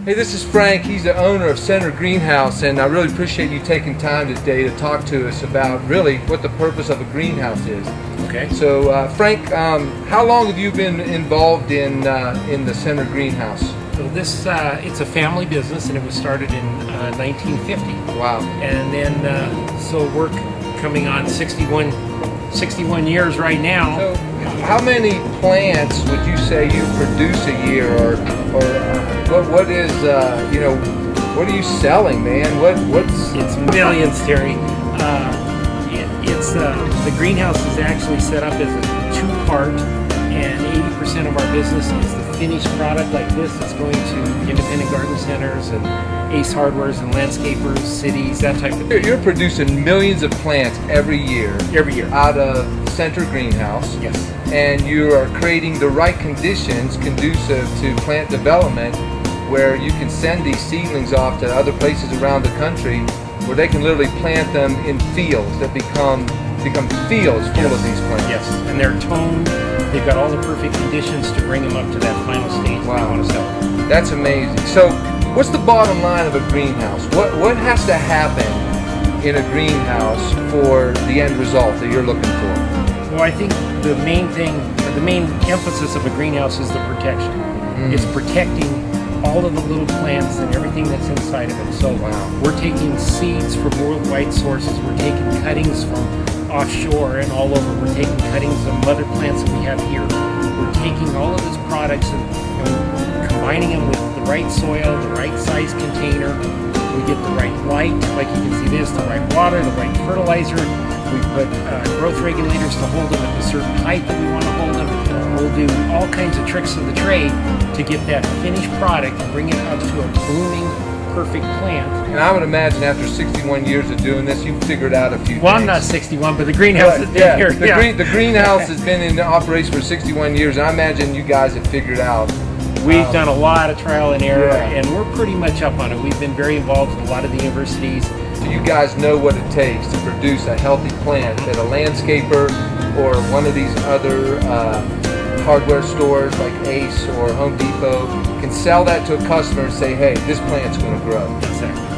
Hey, this is Frank. He's the owner of Center Greenhouse, and I really appreciate you taking time today to talk to us about really what the purpose of a greenhouse is. Okay. So, Frank, how long have you been involved in the Center Greenhouse? So this, it's a family business, and it was started in 1950. Wow. And then, so we're coming on 61 years right now. So, how many plants would you say you produce a year, or what is you know, what are you selling, man? What's It's millions, Terry. The greenhouse is actually set up as a two-part, and 80% of our business is the finished product like this. It's going to independent garden centers and Ace Hardwares and landscapers, cities, that type of thing. You're producing millions of plants every year. Every year. Out of Center Greenhouse. Yes. And you are creating the right conditions conducive to plant development, where you can send these seedlings off to other places around the country where they can literally plant them in fields that become fields full of these plants. Yes, and they're toned. They've got all the perfect conditions to bring them up to that final stage that we want to sell. That's amazing. So, what's the bottom line of a greenhouse? What has to happen in a greenhouse for the end result that you're looking for? Well, I think the main thing, or the main emphasis of a greenhouse is the protection. It's protecting all of the little plants and everything that's inside of it. So we're taking seeds from worldwide sources. We're taking cuttings from offshore and all over. We're taking cuttings of mother plants that we have here. We're taking all of these products and combining them with the right soil, the right size container. We get the right light, like you can see this, the right water, the right fertilizer. We put growth regulators to hold them at a certain height that we want to hold them. We'll do all kinds of tricks of the trade to get that finished product and bring it up to a blooming, perfect plant. And I would imagine after 61 years of doing this, you've figured out a few things. Well, I'm not 61, but the greenhouse has been here. The greenhouse has been in operation for 61 years, and I imagine you guys have figured out. We've done a lot of trial and error, and we're pretty much up on it. We've been very involved with a lot of the universities. So you guys know what it takes to produce a healthy plant that a landscaper or one of these other hardware stores like Ace or Home Depot can sell that to a customer and say, hey, this plant's going to grow. Exactly.